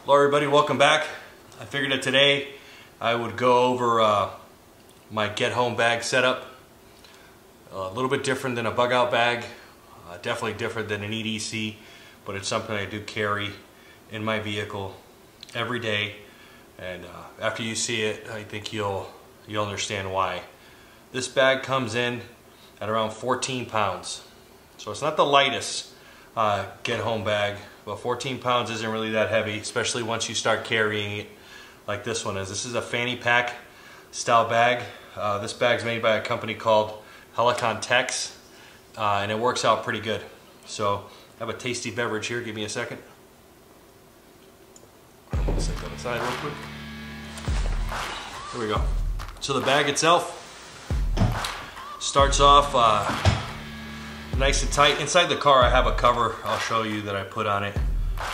Hello everybody, welcome back. I figured that today I would go over my get home bag setup. A little bit different than a bug out bag, definitely different than an EDC, but it's something I do carry in my vehicle every day, and after you see it I think you'll understand why. This bag comes in at around 14 pounds, so it's not the lightest get home bag. But 14 pounds isn't really that heavy, especially once you start carrying it like this one is. This is a fanny pack style bag. This bag's made by a company called Helicon Tex, and it works out pretty good. So I have a tasty beverage here. Give me a second. Set that aside real quick. Here we go. So the bag itself starts off nice and tight. Inside the car I have a cover I'll show you that I put on it.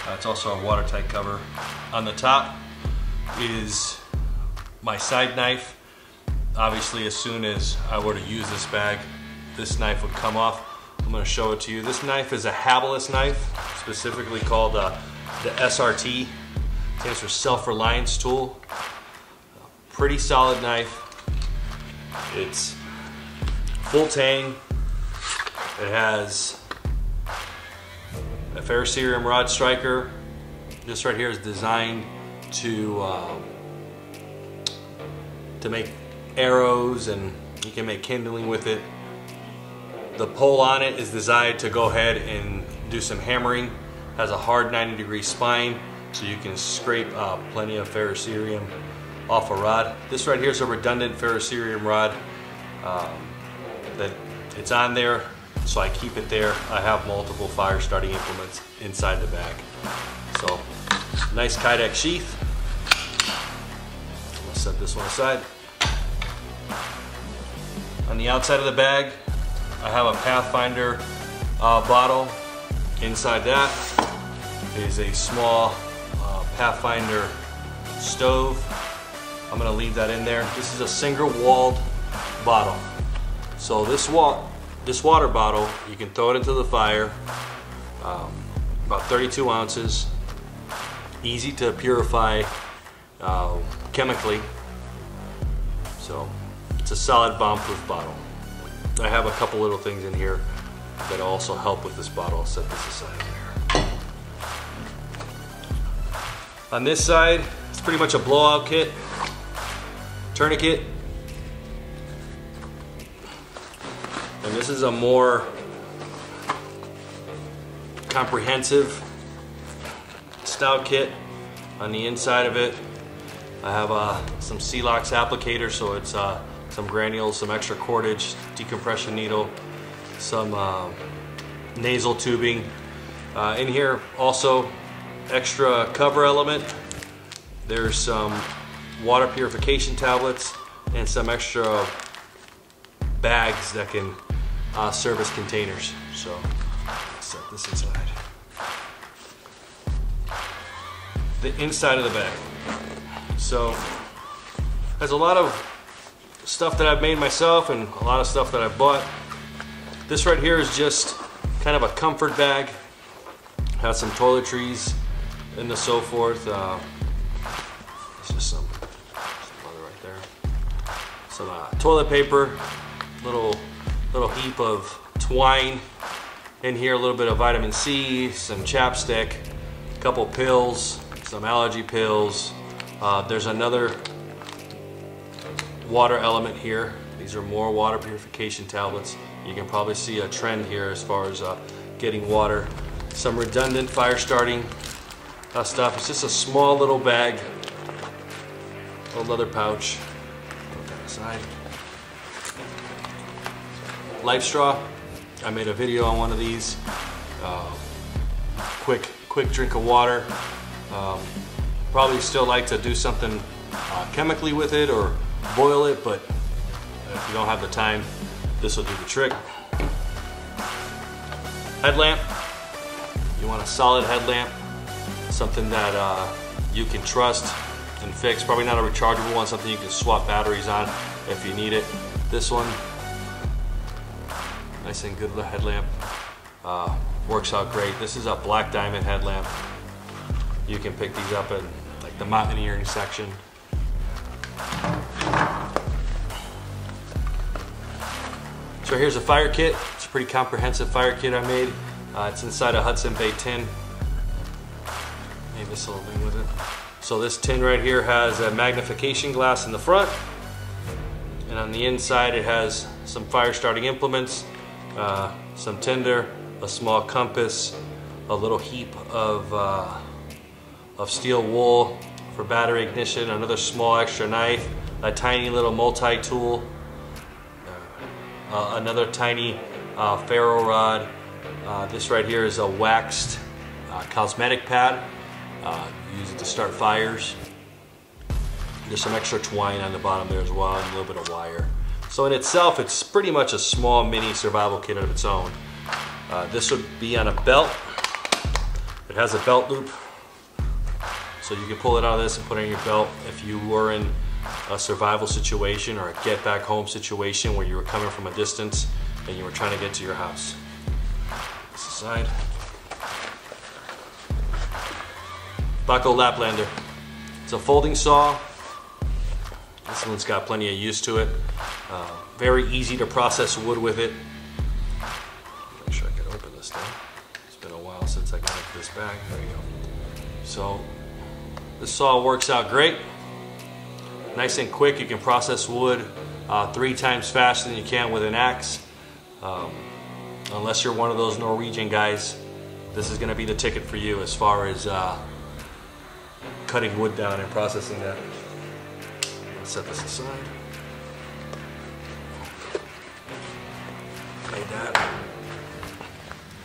It's also a watertight cover. On the top is my side knife. Obviously as soon as I were to use this bag, this knife would come off. I'm going to show it to you. This knife is a Habalist knife, specifically called the SRT. It stands for Self-Reliance Tool. Pretty solid knife. It's full tang. It has a ferrocerium rod striker. This right here is designed to make arrows, and you can make kindling with it. The pole on it is designed to go ahead and do some hammering. Has a hard 90-degree spine, so you can scrape plenty of ferrocerium off a rod. This right here is a redundant ferrocerium rod that it's on there, so I keep it there. I have multiple fire starting implements inside the bag. So nice Kydex sheath. I'm gonna set this one aside. On the outside of the bag I have a Pathfinder bottle. Inside that is a small Pathfinder stove. I'm gonna leave that in there. This is a single walled bottle. So this water bottle, you can throw it into the fire, about 32 ounces, easy to purify chemically, so it's a solid bomb-proof bottle. I have a couple little things in here that also help with this bottle. I'll set this aside there. On this side, it's pretty much a blowout kit, tourniquet. And this is a more comprehensive style kit. On the inside of it, I have some Celox applicator, so it's some granules, some extra cordage, decompression needle, some nasal tubing. In here also extra cover element. There's some water purification tablets and some extra bags that can serve as containers. So let's set this aside. The inside of the bag. So there's a lot of stuff that I've made myself and a lot of stuff that I've bought. This right here is just kind of a comfort bag. Has some toiletries and so forth. It's just some other right there. Some toilet paper, little heap of twine in here, a little bit of vitamin C, some chapstick, a couple pills, some allergy pills. There's another water element here. These are more water purification tablets. You can probably see a trend here as far as getting water. Some redundant fire starting stuff. It's just a small little bag, a leather pouch. Put that aside. Life straw. I made a video on one of these. Quick drink of water. Probably still like to do something chemically with it or boil it, but if you don't have the time, this will do the trick. Headlamp. You want a solid headlamp, something that you can trust and fix. Probably not a rechargeable one, something you can swap batteries on if you need it. This one, nice and good headlamp, works out great. This is a black diamond headlamp. You can pick these up in like the mountaineering section. So here's a fire kit. It's a pretty comprehensive fire kit I made. It's inside a Hudson Bay tin. Maybe this little thing with it. So this tin right here has a magnification glass in the front, and on the inside it has some fire starting implements, some tinder, a small compass, a little heap of steel wool for battery ignition, another small extra knife, a tiny little multi-tool, another tiny ferro rod. This right here is a waxed cosmetic pad. Use it to start fires. There's some extra twine on the bottom there as well, and a little bit of wire. So in itself, it's pretty much a small mini survival kit of its own. This would be on a belt. It has a belt loop, so you can pull it out of this and put it in your belt if you were in a survival situation or a get back home situation where you were coming from a distance and you were trying to get to your house. This aside. Bahco Laplander. It's a folding saw. This one's got plenty of use to it. Very easy to process wood with it. Make sure I can open this thing. It's been a while since I got into this bag. There you go. So this saw works out great. Nice and quick. You can process wood 3 times faster than you can with an axe. Unless you're one of those Norwegian guys, this is going to be the ticket for you as far as cutting wood down and processing that. Let's set this aside. Made that.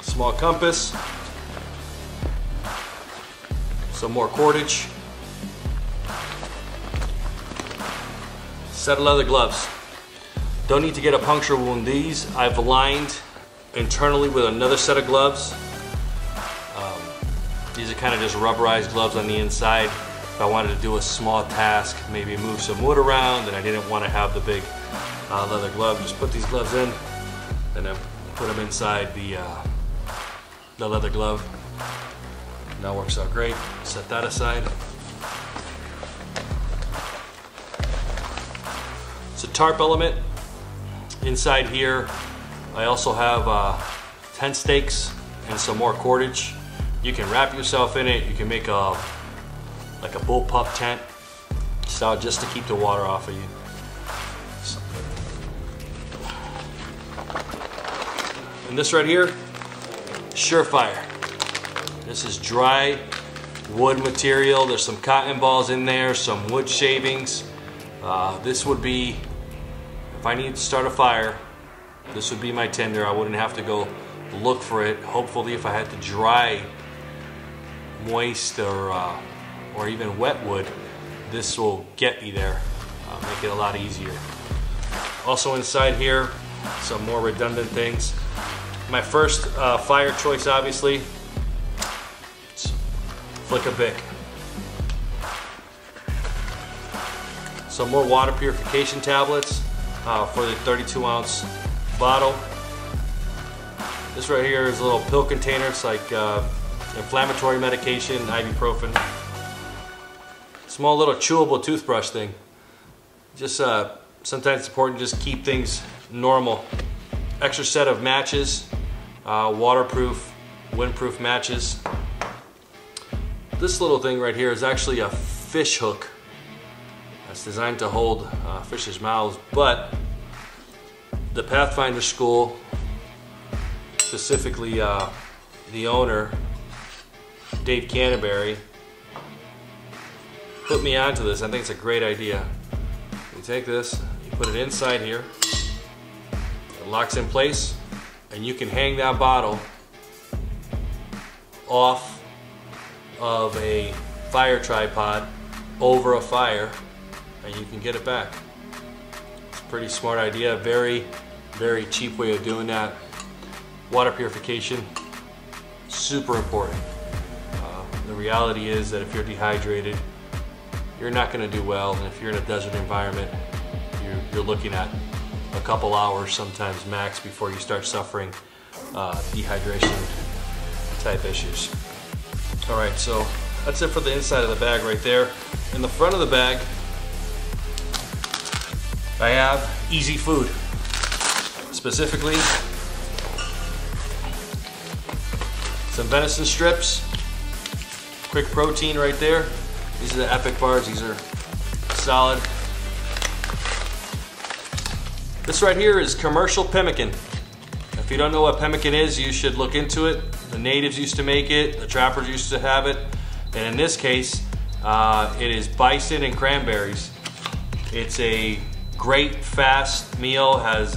Small compass. Some more cordage. Set of leather gloves. Don't need to get a puncture wound. These I've aligned internally with another set of gloves. These are kind of just rubberized gloves on the inside. If I wanted to do a small task, maybe move some wood around, and I didn't want to have the big leather glove, just put these gloves in and then put them inside the leather glove. And that works out great. Set that aside. It's a tarp element. Inside here, I also have tent stakes and some more cordage. You can wrap yourself in it. You can make like a bullpup tent style just to keep the water off of you. And this right here, Surefire. This is dry wood material. There's some cotton balls in there, some wood shavings. This would be, if I need to start a fire, this would be my tinder. I wouldn't have to go look for it. Hopefully, if I had to dry moist or even wet wood, this will get me there, make it a lot easier. Also inside here, some more redundant things. My first fire choice, obviously, it's Flick a Bic. Some more water purification tablets for the 32-ounce bottle. This right here is a little pill container. It's like inflammatory medication, ibuprofen. Small little chewable toothbrush thing. Just sometimes it's important to just keep things normal. Extra set of matches, waterproof, windproof matches. This little thing right here is actually a fish hook. It's designed to hold fish's mouths, but the Pathfinder School, specifically the owner, Dave Canterbury, put me onto this. I think it's a great idea. You take this, you put it inside here, it locks in place, and you can hang that bottle off of a fire tripod over a fire, and you can get it back. It's a pretty smart idea. Very, very cheap way of doing that. Water purification, super important. The reality is that if you're dehydrated, you're not going to do well, and if you're in a desert environment, you're looking at a couple hours, sometimes max, before you start suffering dehydration type issues. All right, so that's it for the inside of the bag right there. In the front of the bag, I have Easy Food. Specifically, some venison strips, quick protein right there. These are the Epic bars, these are solid. This right here is commercial pemmican. If you don't know what pemmican is, you should look into it. The natives used to make it, the trappers used to have it, and in this case, it is bison and cranberries. It's a great fast meal, has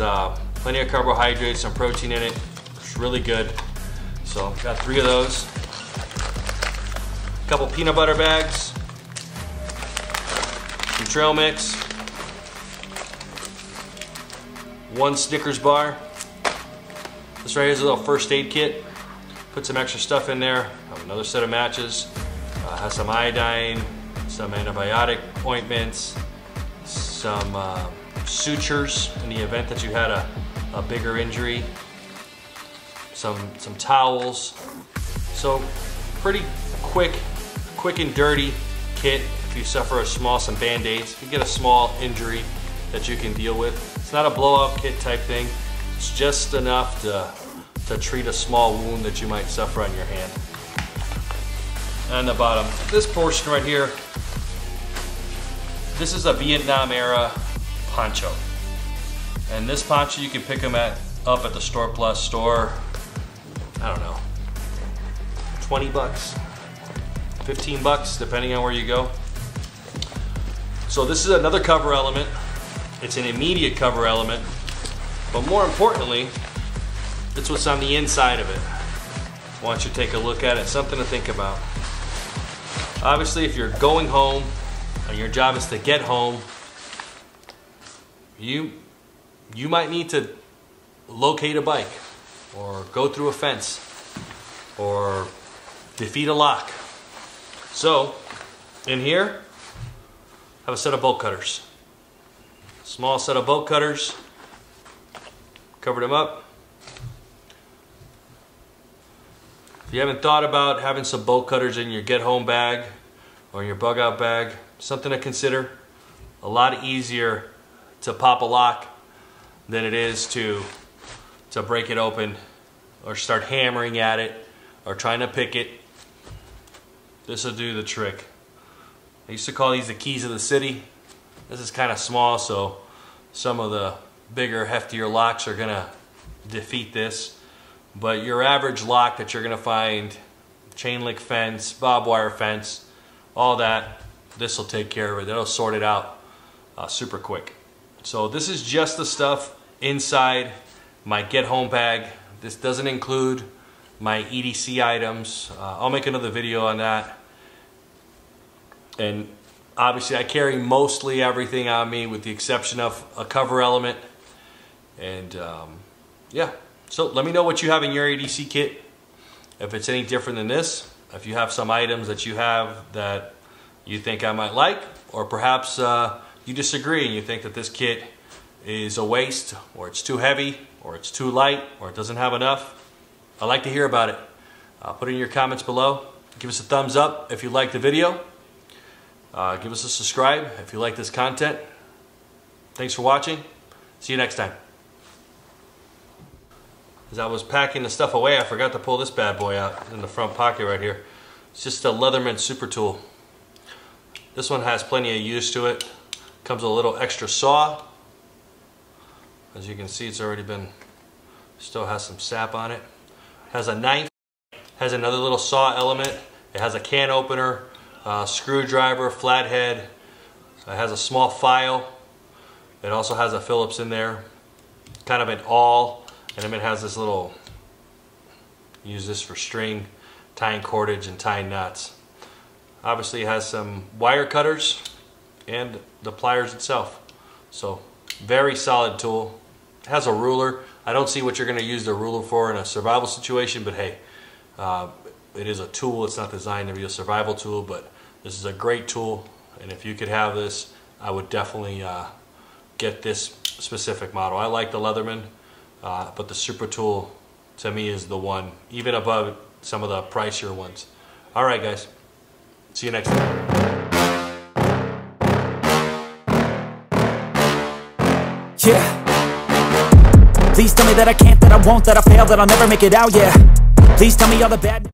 plenty of carbohydrates, some protein in it. It's really good. So got 3 of those. A couple peanut butter bags, some trail mix, 1 Snickers bar. This right here is a little first aid kit. Put some extra stuff in there. Have another set of matches. Has some iodine, some antibiotic ointments, some sutures in the event that you had a bigger injury, some towels. So pretty quick and dirty kit if you suffer some band-aids. If you get a small injury that you can deal with. It's not a blowout kit type thing. It's just enough to treat a small wound that you might suffer on your hand. On the bottom, this portion right here, this is a Vietnam era poncho. And this poncho you can pick them up at the Store Plus store, I don't know, 20 bucks, 15 bucks, depending on where you go. So this is another cover element. It's an immediate cover element, but more importantly, it's what's on the inside of it. I want you to take a look at it, something to think about. Obviously, if you're going home and your job is to get home, you might need to locate a bike or go through a fence or defeat a lock. So, in here, I have a set of bolt cutters. Small set of bolt cutters. Covered them up. If you haven't thought about having some bolt cutters in your get home bag or your bug out bag, something to consider. A lot easier to pop a lock than it is to break it open or start hammering at it or trying to pick it. This will do the trick. I used to call these the keys of the city. This is kind of small, so some of the bigger, heftier locks are gonna defeat this. But your average lock that you're gonna find, chain link fence, barbed wire fence, all that, this will take care of it. It'll sort it out super quick. So this is just the stuff inside my get home bag. This doesn't include my EDC items. I'll make another video on that. And obviously I carry mostly everything on me with the exception of a cover element. And yeah, so let me know what you have in your EDC kit. If it's any different than this, if you have some items that you have that you think I might like, or perhaps you disagree and you think that this kit is a waste, or it's too heavy, or it's too light, or it doesn't have enough, I'd like to hear about it. Put it in your comments below. Give us a thumbs up if you liked the video. Give us a subscribe if you like this content. Thanks for watching. See you next time. As I was packing the stuff away, I forgot to pull this bad boy out in the front pocket right here. It's just a Leatherman Super Tool. This one has plenty of use to it. Comes with a little extra saw. As you can see, it's already been, still has some sap on it. Has a knife, has another little saw element. It has a can opener, screwdriver, flathead. It has a small file. It also has a Phillips in there. Kind of an awl. And then it has this little, use this for string, tying cordage and tying knots. Obviously it has some wire cutters and the pliers itself. So very solid tool. It has a ruler. I don't see what you're going to use the ruler for in a survival situation, but hey, it is a tool. It's not designed to be a survival tool, but this is a great tool. And if you could have this, I would definitely get this specific model. I like the Leatherman. But the Super Tool to me is the one, even above some of the pricier ones. Alright guys. See you next time. Yeah. Please tell me that I can't, that I won't, that I fail, that I'll never make it out, yeah. Please tell me all the bad